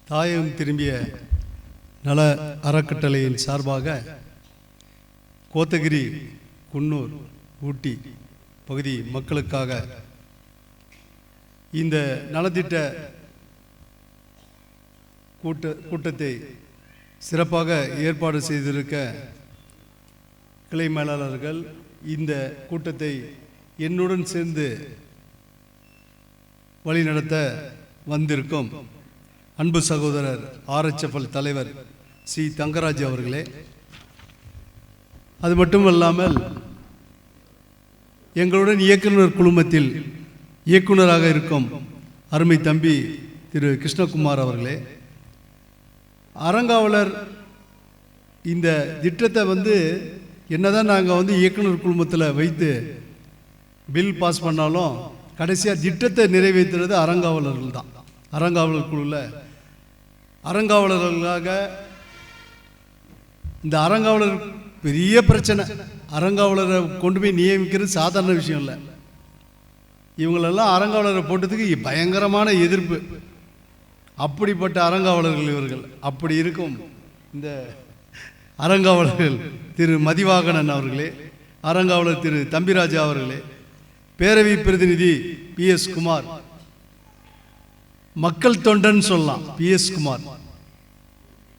தாயகம் திரும்பிய நல அறக்கட்டளையின் சார்பாக கோத்தகிரி, குன்னூர், ஊட்டி பகுதி மக்களுக்காக இந்த நலத்திட்ட கூட்டத்தை சிறப்பாக ஏற்பாடு செய்திருக்க கிளை மேலாளர்கள், இந்த கூட்டத்தை என்னுடன் சேர்ந்து வழிநடத்த வந்திருக்கும் அன்பு சகோதரர் RHFL தலைவர் சி தங்கராஜ் அவர்களே, அது மட்டுமல்லாமல் எங்களுடன் இயக்குனர் குழுமத்தில் இயக்குனராக இருக்கும் அருமை தம்பி திரு கிருஷ்ணகுமார் அவர்களே, அறங்காவலர் இந்த திட்டத்தை என்னதான் நாங்கள் இயக்குனர் குழுமத்தில் வைத்து பில் பாஸ் பண்ணாலும் கடைசியாக திட்டத்தை நிறைவேற்றுறது அறங்காவலர்கள் தான். அறங்காவலர் குழுவில் அறங்காவலர்களாக இந்த அறங்காவலர் பெரிய பிரச்சனை. அறங்காவலரை கொண்டு போய் நியமிக்கிறது சாதாரண விஷயம் இல்லை. இவங்களெல்லாம் அறங்காவலரை போட்டதுக்கு பயங்கரமான எதிர்ப்பு. அப்படிப்பட்ட அறங்காவலர்கள் இவர்கள். அப்படி இருக்கும் இந்த அறங்காவலர்கள் திரு மதிவாகனன் அவர்களே, அறங்காவலர் திரு தம்பிராஜா அவர்களே, பேரவை பிரதிநிதி PS குமார், மக்கள் தொண்டன் சொல்லலாம் PS குமார்,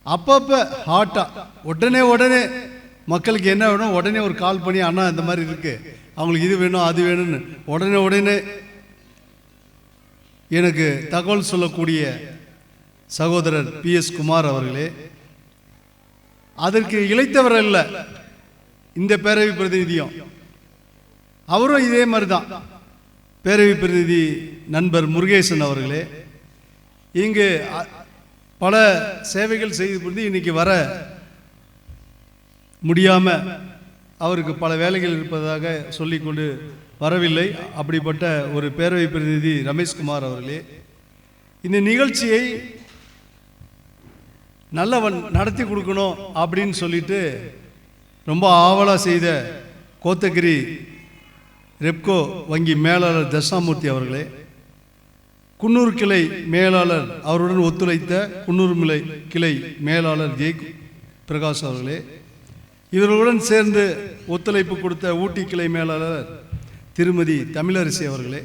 அப்பப்போ ஹாட்டா உடனே மக்களுக்கு என்ன வேணும் உடனே ஒரு கால் பண்ணி, அண்ணா இந்த மாதிரி இருக்கு, அவங்களுக்கு இது வேணும் அது வேணும்னு உடனே எனக்கு தகவல் சொல்லக்கூடிய சகோதரர் PS குமார் அவர்களே, அதற்கு இளைத்தவர் இல்லை இந்த பேரவை பிரதிநிதியும், அவரும் இதே மாதிரி தான். பேரவை பிரதிநிதி நண்பர் முருகேசன் அவர்களே, இங்கு பல சேவைகள் செய்து இன்னைக்கு வர முடியாமல் அவருக்கு பல வேலைகள் இருப்பதாக சொல்லிக்கொண்டு வரவில்லை. அப்படிப்பட்ட ஒரு பேரவை பிரதிநிதி ரமேஷ்குமார் அவர்களே, இந்த நிகழ்ச்சியை நல்லவன் நடத்தி கொடுக்கணும் அப்படின்னு சொல்லிட்டு ரொம்ப ஆவலாக செய்த கோத்தகிரி ரெப்கோ வங்கி மேலாளர் தட்சாமூர்த்தி அவர்களே, குன்னூர் கிளை மேலாளர் அவருடன் ஒத்துழைத்த குன்னூர் கிளை மேலாளர் ஜெய் பிரகாஷ் அவர்களே, இவர்களுடன் சேர்ந்து ஒத்துழைப்பு கொடுத்த ஊட்டி கிளை மேலாளர் திருமதி தமிழரசி அவர்களே,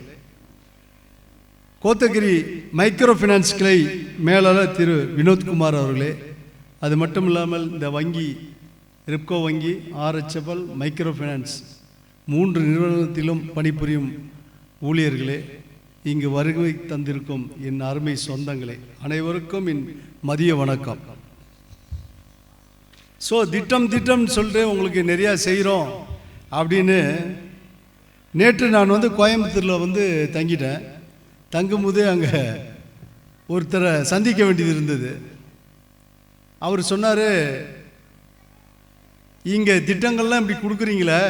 கோத்தகிரி மைக்ரோ ஃபைனான்ஸ் கிளை மேலாளர் திரு வினோத்குமார் அவர்களே, அது மட்டும் இல்லாமல் இந்த வங்கி ரெப்கோ வங்கி, RHFL, மைக்ரோ ஃபைனான்ஸ் 3 நிறுவனத்திலும் பணிபுரியும் ஊழியர்களே, இங்கு வருகை தந்திருக்கும் என் அருமை சொந்தங்களே, அனைவருக்கும் என் மதிய வணக்கம். ஸோ திட்டம் சொல்லிட்டு உங்களுக்கு நிறையா செய்கிறோம் அப்படின்னு நேற்று நான் கோயம்புத்தூரில் தங்கிட்டேன். தங்கும்போது அங்கே ஒருத்தரை சந்திக்க வேண்டியது இருந்தது. அவர் சொன்னார், இங்கே திட்டங்கள்லாம் இப்படி கொடுக்குறீங்களே,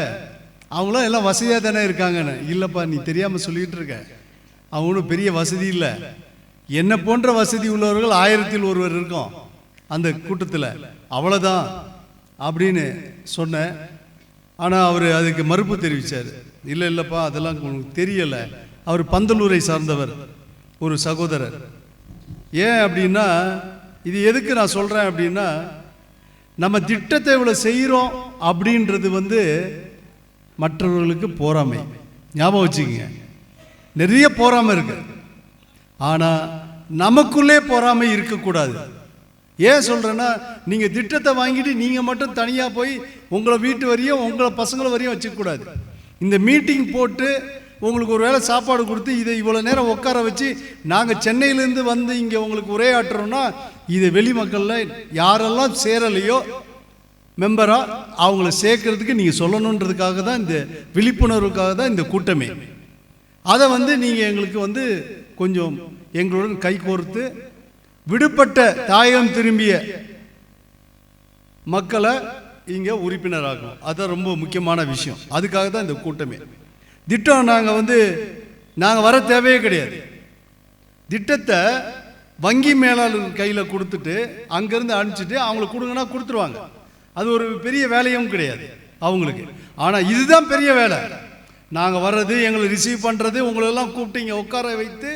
அவங்களாம் எல்லாம் வசதியாக தானே இருக்காங்கன்னு. இல்லைப்பா, நீ தெரியாமல் சொல்லிகிட்டு இருக்க, அவங்களும் பெரிய வசதி இல்லை. என்னை போன்ற வசதி உள்ளவர்கள் 1000-ல் ஒருவர் இருக்கோம் அந்த கூட்டத்தில், அவ்வளோதான் அப்படின்னு சொன்னேன். ஆனால் அவர் அதுக்கு மறுப்பு தெரிவித்தார். இல்லைப்பா, அதெல்லாம் உங்களுக்கு தெரியலை. அவர் பந்தலூரை சார்ந்தவர் ஒரு சகோதரர். ஏன் அப்படின்னா, இது எதுக்கு நான் சொல்கிறேன் அப்படின்னா, நம்ம திட்டத்தை இவ்வளோ செய்கிறோம் அப்படின்றது மற்றவர்களுக்கு பொறாமை. ஞாபகம் வச்சுக்கோங்க, நிறைய பொறாமை இருக்கு. ஆனால் நமக்குள்ளே பொறாமை இருக்கக்கூடாது. ஏன் சொல்கிறேன்னா, நீங்கள் திட்டத்தை வாங்கிட்டு நீங்கள் மட்டும் தனியாக போய் உங்களை வீட்டு வரையும் உங்களை பசங்களை வரையும் வச்சுக்கூடாது. இந்த மீட்டிங் போட்டு உங்களுக்கு ஒரு வேளை சாப்பாடு கொடுத்து இதை இவ்வளோ நேரம் உட்கார வச்சு நாங்கள் சென்னையிலேருந்து இங்கே உங்களுக்கு உரையாற்றுறோம்னா, இதை வெளி மக்களில் யாரெல்லாம் சேரலையோ மெம்பராக அவங்கள சேர்க்கறதுக்கு நீங்கள் சொல்லணுன்றதுக்காக தான், இந்த விழிப்புணர்வுக்காக தான் இந்த கூட்டமே. அதை நீங்கள் எங்களுக்கு கொஞ்சம் எங்களுடன் கை கோர்த்து விடுபட்ட தாயகம் திரும்பிய மக்களை இங்கே உறுப்பினராகணும். அதுதான் ரொம்ப முக்கியமான விஷயம். அதுக்காக தான் இந்த கூட்டமே. திட்டம் நாங்கள் வர தேவையே கிடையாது. திட்டத்தை வங்கி மேலாளர் கையில் கொடுத்துட்டு அங்கேருந்து அனுப்பிச்சிட்டு அவங்களுக்கு கொடுங்கன்னா கொடுத்துருவாங்க. அது ஒரு பெரிய வேலையும் கிடையாது அவங்களுக்கு. ஆனால் இதுதான் பெரிய வேலை. நாங்கள் வர்றது, எங்களை ரிசீவ் பண்ணுறது, உங்களெல்லாம் கூப்பிட்டு இங்கே உட்கார வைத்து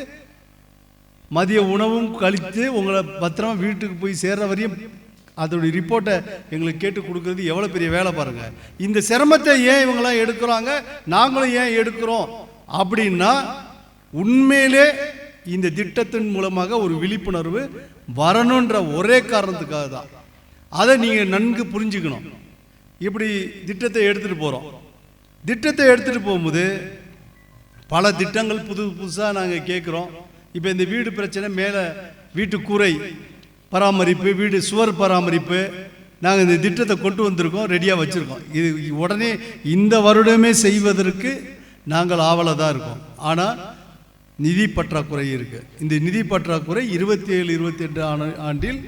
மதிய உணவும் கழித்து உங்களை பத்திரமா வீட்டுக்கு போய் சேர்ற வரையும் அதோடைய ரிப்போர்ட்டை எங்களுக்கு கேட்டு கொடுக்கறது எவ்வளோ பெரிய வேலை பாருங்கள். இந்த சிரமத்தை ஏன் இவங்களாம் எடுக்கிறாங்க, நாங்களும் ஏன் எடுக்கிறோம் அப்படின்னா, உண்மையிலே இந்த திட்டத்தின் மூலமாக ஒரு விழிப்புணர்வு வரணுன்ற ஒரே காரணத்துக்காக தான். அதை நீங்கள் நன்கு புரிஞ்சுக்கணும். இப்படி திட்டத்தை எடுத்துகிட்டு போகிறோம். திட்டத்தை எடுத்துகிட்டு போகும்போது பல திட்டங்கள் புதுசாக நாங்கள் கேட்குறோம். இப்போ இந்த வீடு பிரச்சனை, மேலே வீட்டு கூரை பராமரிப்பு, வீடு சுவர் பராமரிப்பு, நாங்கள் இந்த திட்டத்தை கொண்டு வந்திருக்கோம், ரெடியாக வச்சுருக்கோம். இது உடனே இந்த வருடமே செய்வதற்கு நாங்கள் ஆவலாக தான் இருக்கோம். ஆனால் நிதி பற்றாக்குறை இருக்குது. இந்த நிதி பற்றாக்குறை 27-28 ஆண்டில்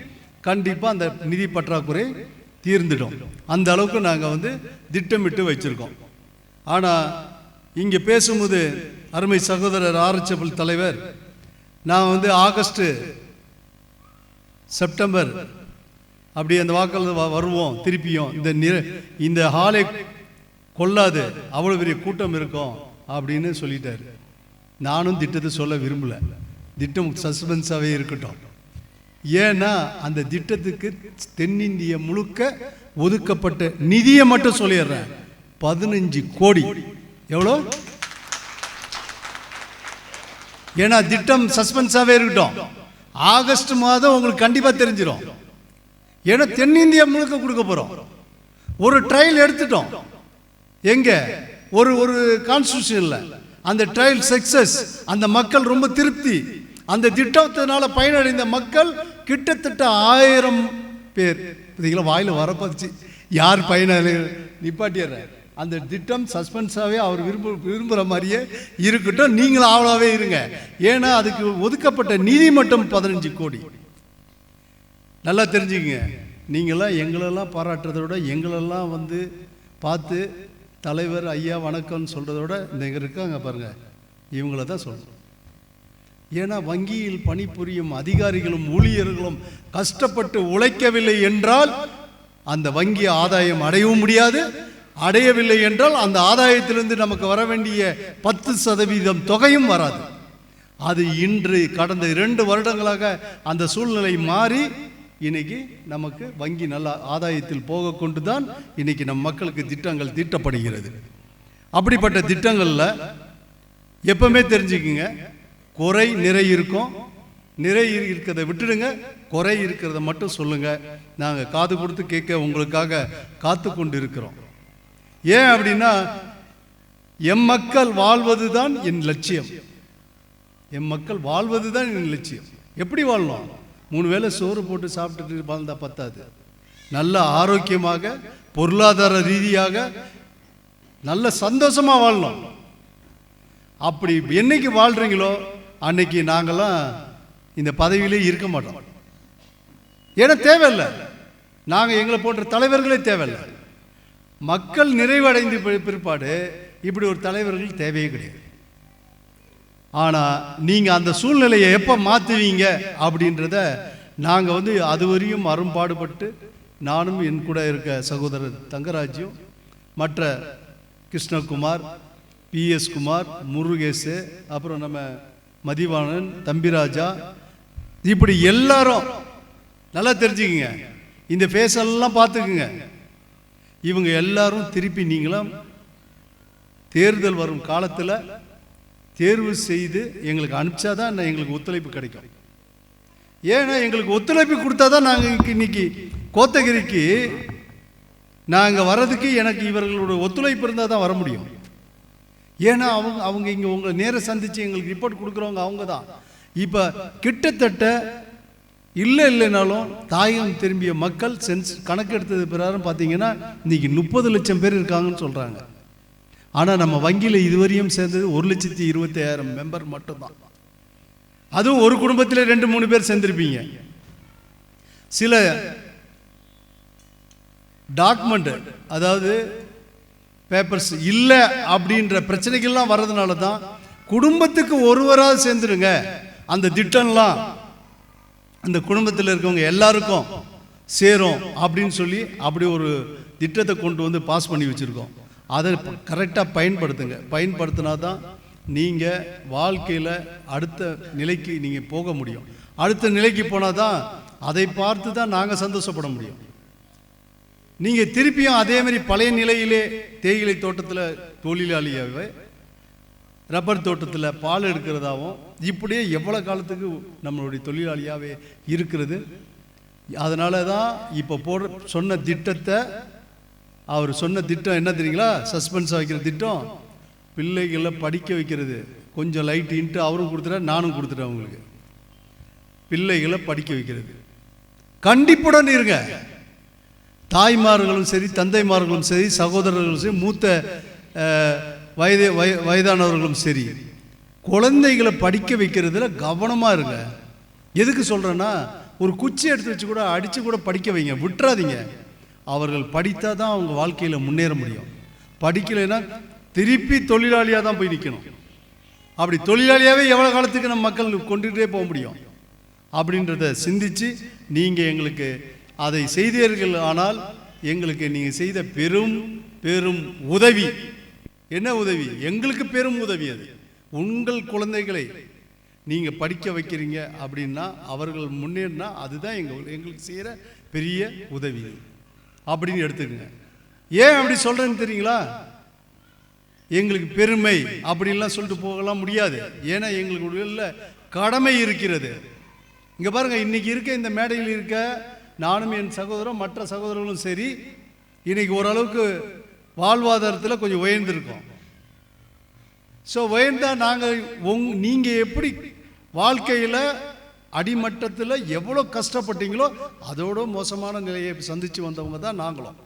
கண்டிப்பாக அந்த நிதி பற்றாக்குறை தீர்ந்துடும். அந்த அளவுக்கு நாங்கள் திட்டமிட்டு வச்சுருக்கோம். ஆனால் இங்கே பேசும்போது அருமை சகோதரர் ஆர்எச்எஃப்எல் தலைவர், நான் ஆகஸ்ட் செப்டம்பர் அப்படி அந்த வாக்கள் வருவோம், திருப்பியும் இந்த ஹாலை கொள்ளாது, அவ்வளோ பெரிய கூட்டம் இருக்கும் அப்படின்னு சொல்லிட்டாரு. நானும் திட்டத்தை சொல்ல விரும்பல, திட்டம் சஸ்பென்ஸாகவே இருக்கட்டும். ஏன்னா அந்த திட்டத்துக்கு தென்னிந்திய முழுக்க ஒதுக்கப்பட்ட நிதியை மட்டும் சொல்லிடுறேன், 15 கோடி. எவ்வளோ? ஏன்னா திட்டம் சஸ்பென்ஸாகவே இருக்கட்டும், ஆகஸ்ட் மாதம் உங்களுக்கு கண்டிப்பாக தெரிஞ்சிடும். ஏன்னா தென்னிந்தியா முழுக்க கொடுக்க போகிறோம். ஒரு ட்ரையல் எடுத்துட்டோம். எங்க ஒரு கான்ஸ்டிடியூஷன்ல அந்த ட்ரையல் சக்சஸ், அந்த மக்கள் ரொம்ப திருப்தி. அந்த திட்டத்தினால பயனடைந்த மக்கள் கிட்டத்தட்ட 1000 பேர். இதுல வாயில வரப்பச்சு யார் பயனாளி நிப்பாட்டிடுற. அந்த திட்டம் சஸ்பென்ஸாகவே அவர் விரும்புகிற மாதிரியே இருக்கட்டும், நீங்களும் ஆவலாகவே இருங்க. ஏன்னா அதுக்கு ஒதுக்கப்பட்ட நிதி மட்டும் 15 கோடி. நல்லா தெரிஞ்சுக்கங்க. நீங்களாம் எங்களெல்லாம் பாராட்டுறதை விட, எங்களெல்லாம் பார்த்து தலைவர் ஐயா வணக்கம்னு சொல்கிறத விட, இந்த இருக்காங்க பாருங்க, இவங்கள தான் சொல்கிறோம். ஏன்னா வங்கியில் பணிபுரியும் அதிகாரிகளும் ஊழியர்களும் கஷ்டப்பட்டு உழைக்கவில்லை என்றால் அந்த வங்கி ஆதாயம் அடையவும் முடியாது. அடையவில்லை என்றால் அந்த ஆதாயத்திலிருந்து நமக்கு வர வேண்டிய 10% தொகையும் வராது. அது இன்று கடந்த 2 வருடங்களாக அந்த சூழ்நிலை மாறி இன்னைக்கு நமக்கு வங்கி நல்ல ஆதாயத்தில் போக கொண்டு தான் இன்னைக்கு நம் மக்களுக்கு திட்டங்கள் தீட்டப்படுகிறது. அப்படிப்பட்ட திட்டங்களில் எப்பவுமே தெரிஞ்சுக்குங்க, குறை நிறை இருக்கும். நிறை இருக்கிறத விட்டுடுங்க, குறை இருக்கிறத மட்டும் சொல்லுங்க. நாங்கள் காது கொடுத்து கேட்க உங்களுக்காக காத்து கொண்டு இருக்கிறோம். ஏன் அப்படின்னா, எம் மக்கள் வாழ்வதுதான் என் லட்சியம். என் மக்கள் வாழ்வதுதான் என் லட்சியம். எப்படி வாழணும்? 3 வேளை சோறு போட்டு சாப்பிட்டுட்டு வாழ்ந்தா பத்தாது. நல்ல ஆரோக்கியமாக, பொருளாதார ரீதியாக நல்ல சந்தோஷமா வாழணும். அப்படி என்னைக்கு வாழ்றீங்களோ அன்னைக்கு நாங்கள்லாம் இந்த பதவியிலே இருக்க மாட்டோம். ஏன்னா தேவையில்லை, நாங்கள் எங்களை போன்ற தலைவர்களே தேவையில்லை. மக்கள் நிறைவடைந்து பிற்பாடு இப்படி ஒரு தலைவர்கள் தேவையே கிடையாது. ஆனால் நீங்கள் அந்த சூழ்நிலையை எப்போ மாற்றுவீங்க அப்படின்றத நாங்கள் அதுவரையும் அரும்பாடுபட்டு, நானும் என் கூட இருக்க சகோதரர் தங்கராஜும், மற்ற கிருஷ்ணகுமார், பிஎஸ் குமார், முருகேசு, அப்புறம் நம்ம மதிவாணன், தம்பிராஜா, இப்படி எல்லாரும் நல்லா தெரிஞ்சுக்குங்க. இந்த ஃபேஸ் எல்லாம் பார்த்துக்குங்க. இவங்க எல்லாரும் திருப்பி நீங்களும் தேர்தல் வரும் காலத்தில் தேர்வு செய்து எங்களுக்கு அனுப்பிச்சாதான் எங்களுக்கு ஒத்துழைப்பு கிடைக்கும். ஏன்னா எங்களுக்கு ஒத்துழைப்பு கொடுத்தா தான் நாங்கள் இன்னைக்கு கோத்தகிரிக்கு நாங்கள் வர்றதுக்கு எனக்கு இவர்களோட ஒத்துழைப்பு இருந்தால் தான் வர முடியும். ஏன்னா அவங்க இங்கே உங்களை நேர சந்தித்து எங்களுக்கு ரிப்போர்ட் கொடுக்குறவங்க அவங்க தான். இப்போ கிட்டத்தட்ட இல்லைனாலும் தாயகம் திரும்பிய மக்கள் கணக்கெடுத்தது பிரகாரம் பார்த்தீங்கன்னா இன்னைக்கு 30 லட்சம் பேர் இருக்காங்கன்னு சொல்கிறாங்க. ஆனால் நம்ம வங்கியில் இதுவரையும் சேர்ந்தது 1,25,000 மெம்பர் மட்டும்தான். அதுவும் ஒரு குடும்பத்தில் 2-3 பேர் சேர்ந்திருப்பீங்க. சில டாக்குமெண்ட், அதாவது பேப்பர்ஸ் இல்லை அப்படின்ற பிரச்சனைகள்லாம் வர்றதுனால தான் குடும்பத்துக்கு ஒருவராக சேர்ந்துருங்க, அந்த திட்டம்லாம் அந்த குடும்பத்தில் இருக்கவங்க எல்லாருக்கும் சேரும் அப்படின்னு சொல்லி அப்படி ஒரு திட்டத்தை கொண்டு பாஸ் பண்ணி வச்சுருக்கோம். அதை கரெக்டாக பயன்படுத்துங்க. பயன்படுத்தினா தான் நீங்கள் வாழ்க்கையில் அடுத்த நிலைக்கு நீங்கள் போக முடியும். அடுத்த நிலைக்கு போனால் தான் அதை பார்த்து தான் நாங்கள் சந்தோஷப்பட முடியும். நீங்கள் திருப்பியும் அதே மாதிரி பழைய நிலையிலே தேயிலை தோட்டத்தில் தொழிலாளியாகவே, ரப்பர் தோட்டத்தில் பால் எடுக்கிறதாகவும், இப்படியே எவ்வளோ காலத்துக்கு நம்மளுடைய தொழிலாளியாகவே இருக்கிறது. அதனால தான் இப்போ சொன்ன திட்டத்தை, அவர் சொன்ன திட்டம் என்ன தெரியுங்களா? சஸ்பென்ஸாக வைக்கிற திட்டம், பிள்ளைகளை படிக்க வைக்கிறது. கொஞ்சம் லைட் இன்ட்டு அவரும் கொடுத்துட்டேன், நானும் கொடுத்துட்டேன். அவங்களுக்கு பிள்ளைகளை படிக்க வைக்கிறது. கண்டிப்புடன் இருங்க. தாய்மார்களும் சரி, தந்தைமார்களும் சரி, சகோதரர்களும் சரி, மூத்த வயதானவர்களும் சரி, குழந்தைகளை படிக்க வைக்கிறதுல கவனமாக இருங்க. எதுக்கு சொல்கிறேன்னா, ஒரு குச்சி எடுத்து வச்சு கூட அடித்து கூட படிக்க வைங்க, விட்டுறாதீங்க. அவர்கள் படித்தா தான் அவங்க வாழ்க்கையில் முன்னேற முடியும். படிக்கலைன்னா திருப்பி தொழிலாளியாக தான் போய் நிற்கணும். அப்படி தொழிலாளியாகவே எவ்வளோ காலத்துக்கு நம்ம மக்கள் கொண்டுகிட்டே போக முடியும் அப்படின்றத சிந்தித்து நீங்கள் எங்களுக்கு அதை செய்தீர்கள். ஆனால் எங்களுக்கு நீங்கள் செய்த பெரும் பெரும் உதவி. என்ன உதவி? எங்களுக்கு பெரும் உதவி. அது உங்கள் குழந்தைகளை நீங்கள் படிக்க வைக்கிறீங்க அப்படின்னா, அவர்கள் முன்னேறினா அதுதான் எங்களுக்கு செய்கிற பெரிய உதவி அப்படின்னு எடுத்துக்கங்க. ஏன் அப்படி சொல்கிறேன்னு தெரியுங்களா? எங்களுக்கு பெருமை அப்படின்லாம் சொல்லிட்டு போகலாம் முடியாது. ஏன்னா எங்களுக்கு உள்ள கடமை இருக்கிறது. இங்கே பாருங்கள், இன்றைக்கி இருக்க இந்த மேடையில் இருக்க நானும் என் சகோதரரும் மற்ற சகோதரர்களும் சரி, இன்றைக்கி ஓரளவுக்கு வாழ்வாதாரத்தில் கொஞ்சம் உயர்ந்திருக்கோம். ஸோ உயர்ந்தால் நீங்கள் எப்படி வாழ்க்கையில் அடிமட்டத்தில் எவ்வளோ கஷ்டப்பட்டீங்களோ அதோட மோசமான நிலையை சந்தித்து வந்தவங்க தான் நாங்களும்.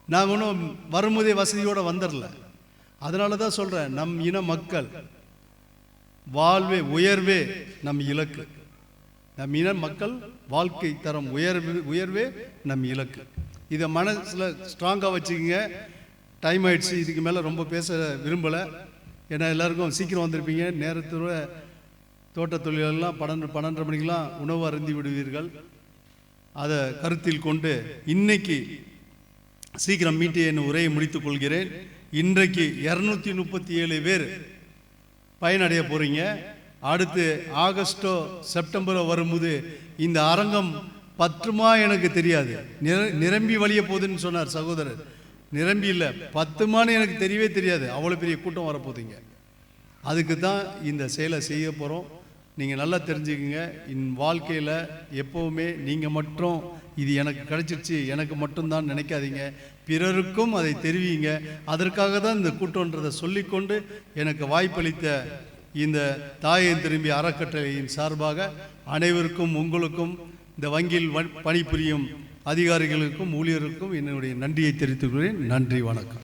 நாங்கள் ஒன்றும் வரும்போதே வசதியோடு வந்துடல. அதனால தான் சொல்கிறேன், நம் இன மக்கள் வாழ்வே உயர்வே நம் இலக்கு. நம் இன மக்கள் வாழ்க்கை தரம் உயர்வே நம் இலக்கு. இதை மனசில் ஸ்ட்ராங்காக வச்சுக்கோங்க. டைம் ஆயிடுச்சு, இதுக்கு மேலே ரொம்ப பேச விரும்பலை. ஏன்னா எல்லாருக்கும் சீக்கிரம் வந்திருப்பீங்க. நேரத்தில் தோட்ட தொழிலெல்லாம் 12 மணிக்கெலாம் உணவு அருந்தி விடுவீர்கள். அதை கருத்தில் கொண்டு இன்னைக்கு சீக்கிரம் மீட்டி என் உரையை முடித்துக் கொள்கிறேன். இன்றைக்கு 237 பேர் பயனடைய போகிறீங்க. அடுத்து ஆகஸ்டோ செப்டம்பரோ வரும்போது இந்த அரங்கம் பற்றுமா எனக்கு தெரியாது. நிரம்பி வழிய போகுதுன்னு சொன்னார் சகோதரர். நிரம்பி இல்லை, 10மான்னு எனக்கு தெரியவே தெரியாது. அவ்வளோ பெரிய கூட்டம் வரப்போகுதுங்க. அதுக்கு தான் இந்த செயலை செய்ய போகிறோம். நீங்கள் நல்லா தெரிஞ்சுக்கங்க, என் வாழ்க்கையில் எப்போவுமே நீங்கள் மட்டும் இது எனக்கு கிடைச்சிருச்சு, எனக்கு மட்டும்தான் நினைக்காதீங்க. பிறருக்கும் அதை தெரிவிங்க. அதற்காக தான் இந்த கூட்டன்றதை சொல்லிக்கொண்டு எனக்கு வாய்ப்பளித்த இந்த தாயின் திரும்பி அறக்கட்டளையின் சார்பாக அனைவருக்கும், உங்களுக்கும், இந்த வங்கியில் பணிபுரியும் அதிகாரிகளுக்கும் ஊழியருக்கும் என்னுடைய நன்றியை தெரிவித்துக் கொள்கிறேன். நன்றி, வணக்கம்.